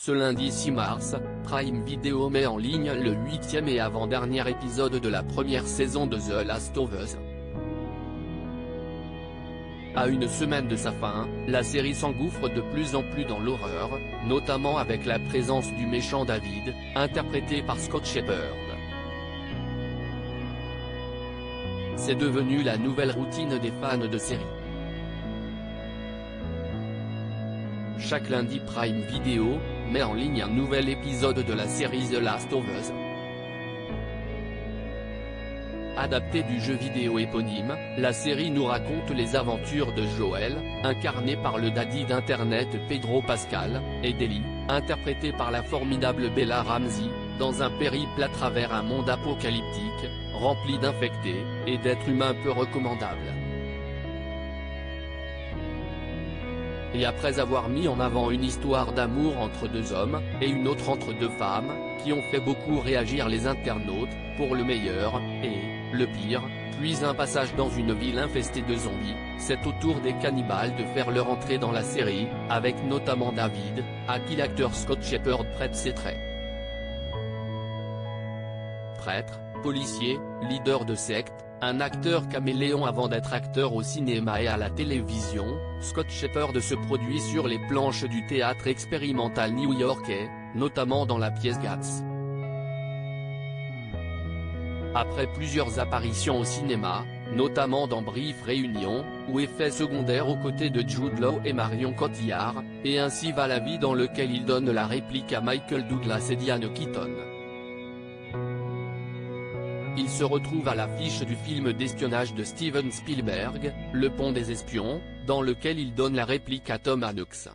Ce lundi 6 mars, Prime Video met en ligne le 8e et avant-dernier épisode de la première saison de The Last of Us. À une semaine de sa fin, la série s'engouffre de plus en plus dans l'horreur, notamment avec la présence du méchant David, interprété par Scott Shepherd. C'est devenu la nouvelle routine des fans de série. Chaque lundi Prime Video met en ligne un nouvel épisode de la série The Last of Us. Adaptée du jeu vidéo éponyme, la série nous raconte les aventures de Joel, incarné par le daddy d'Internet Pedro Pascal, et d'Ellie, interprétée par la formidable Bella Ramsey, dans un périple à travers un monde apocalyptique, rempli d'infectés, et d'êtres humains peu recommandables. Et après avoir mis en avant une histoire d'amour entre deux hommes, et une autre entre deux femmes, qui ont fait beaucoup réagir les internautes, pour le meilleur, et le pire, puis un passage dans une ville infestée de zombies, c'est au tour des cannibales de faire leur entrée dans la série, avec notamment David, à qui l'acteur Scott Shepherd prête ses traits. Prêtre, policier, leader de secte, un acteur caméléon avant d'être acteur au cinéma et à la télévision, Scott Shepherd se produit sur les planches du théâtre expérimental new-yorkais, notamment dans la pièce Guts. Après plusieurs apparitions au cinéma, notamment dans Brief Réunion, ou Effets secondaires aux côtés de Jude Law et Marion Cotillard, et Ainsi va la vie dans lequel il donne la réplique à Michael Douglas et Diane Keaton. Il se retrouve à l'affiche du film d'espionnage de Steven Spielberg, Le Pont des Espions, dans lequel il donne la réplique à Tom Hanks.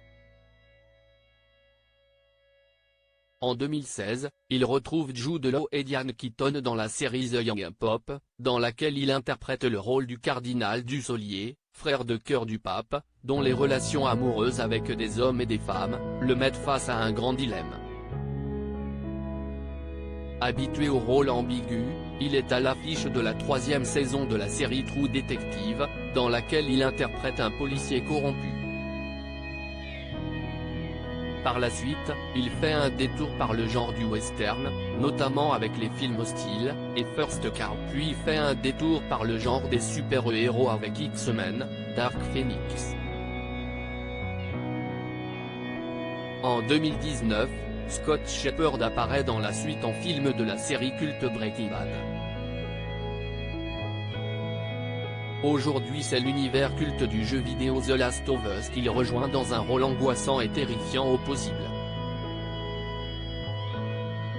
En 2016, il retrouve Jude Law et Diane Keaton dans la série The Young Pope, dans laquelle il interprète le rôle du cardinal Dussolier, frère de cœur du pape, dont les relations amoureuses avec des hommes et des femmes, le mettent face à un grand dilemme. Habitué au rôle ambigu, il est à l'affiche de la 3e saison de la série True Detective, dans laquelle il interprète un policier corrompu. Par la suite, il fait un détour par le genre du western, notamment avec les films Hostile, et First Cow, puis fait un détour par le genre des super-héros avec X-Men, Dark Phoenix. En 2019, Scott Shepherd apparaît dans la suite en film de la série culte Breaking Bad. Aujourd'hui c'est l'univers culte du jeu vidéo The Last of Us qu'il rejoint dans un rôle angoissant et terrifiant au possible.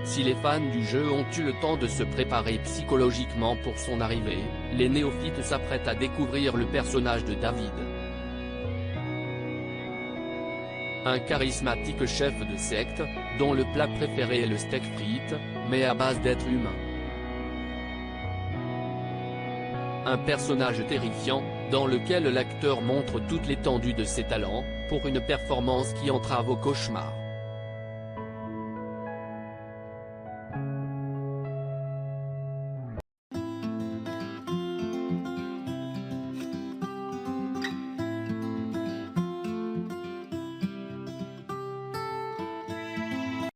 Si les fans du jeu ont eu le temps de se préparer psychologiquement pour son arrivée, les néophytes s'apprêtent à découvrir le personnage de David. Un charismatique chef de secte, dont le plat préféré est le steak frites, mais à base d'êtres humains. Un personnage terrifiant, dans lequel l'acteur montre toute l'étendue de ses talents, pour une performance qui entrave au cauchemar.